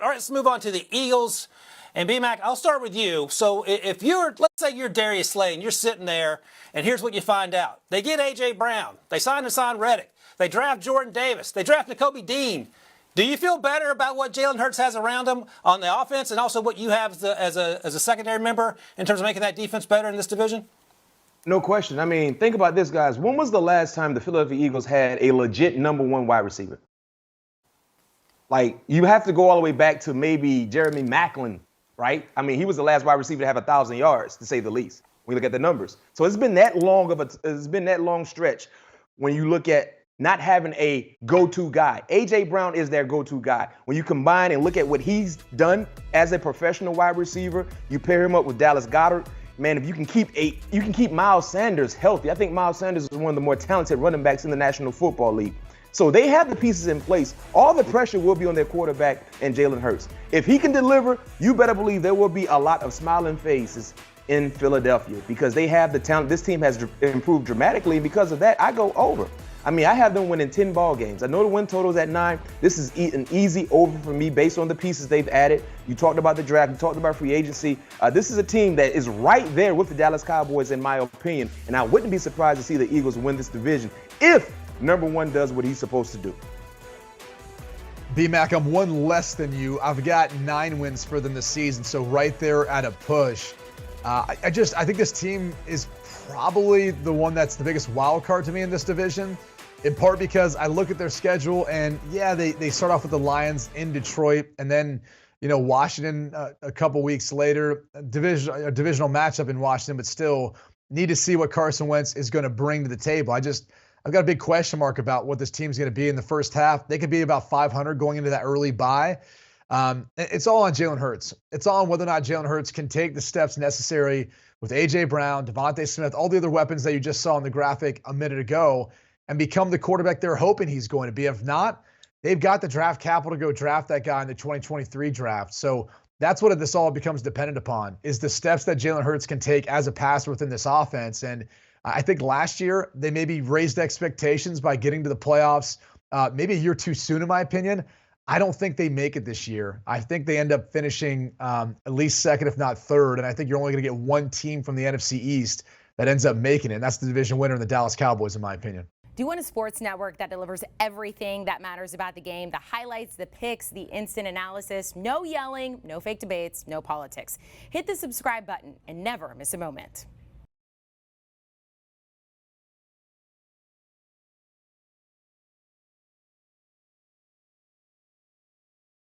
All right, let's move on to the Eagles. And B-Mac, I'll start with you. So if let's say you're Darius Slay and you're sitting there, and here's what you find out. They get A.J. Brown. They sign Hassan Reddick. They draft Jordan Davis. They draft Nakobe Dean. Do you feel better about what Jalen Hurts has around him on the offense and also what you have as a secondary member in terms of making that defense better in this division? No question. I mean, think about this, guys. When was the last time the Philadelphia Eagles had a legit number one wide receiver? Like, you have to go all the way back to maybe Jeremy Maclin, right? I mean, he was the last wide receiver to have 1,000 yards, to say the least. When you look at the numbers, so it's been that long stretch. When you look at not having a go-to guy, A.J. Brown is their go-to guy. When you combine and look at what he's done as a professional wide receiver, you pair him up with Dallas Goedert. Man, if you can keep Miles Sanders healthy. I think Miles Sanders is one of the more talented running backs in the National Football League. So they have the pieces in place. All the pressure will be on their quarterback and Jalen Hurts. If he can deliver, you better believe there will be a lot of smiling faces in Philadelphia because they have the talent. This team has improved dramatically, and because of that, I go over. I mean, I have them winning 10 ball games. I know the win total is at 9. This is an easy over for me based on the pieces they've added. You talked about the draft. You talked about free agency. This is a team that is right there with the Dallas Cowboys, in my opinion, and I wouldn't be surprised to see the Eagles win this division if number one does what he's supposed to do. B-Mac, I'm one less than you. I've got 9 wins for them this season, so right there at a push. I think this team is probably the one that's the biggest wild card to me in this division, in part because I look at their schedule and, yeah, they start off with the Lions in Detroit and then, Washington a couple weeks later, a divisional matchup in Washington, but still need to see what Carson Wentz is going to bring to the table. I've got a big question mark about what this team's going to be in the first half. They could be about 500 going into that early bye. It's all on Jalen Hurts. It's all on whether or not Jalen Hurts can take the steps necessary with A.J. Brown, Devontae Smith, all the other weapons that you just saw in the graphic a minute ago, and become the quarterback they're hoping he's going to be. If not, they've got the draft capital to go draft that guy in the 2023 draft. So that's what this all becomes dependent upon, is the steps that Jalen Hurts can take as a passer within this offense. And I think last year they maybe raised expectations by getting to the playoffs maybe a year too soon, in my opinion. I don't think they make it this year. I think they end up finishing at least second, if not third. And I think you're only going to get one team from the NFC East that ends up making it. And that's the division winner in the Dallas Cowboys, in my opinion. Do you want a sports network that delivers everything that matters about the game? The highlights, the picks, the instant analysis, no yelling, no fake debates, no politics. Hit the subscribe button and never miss a moment.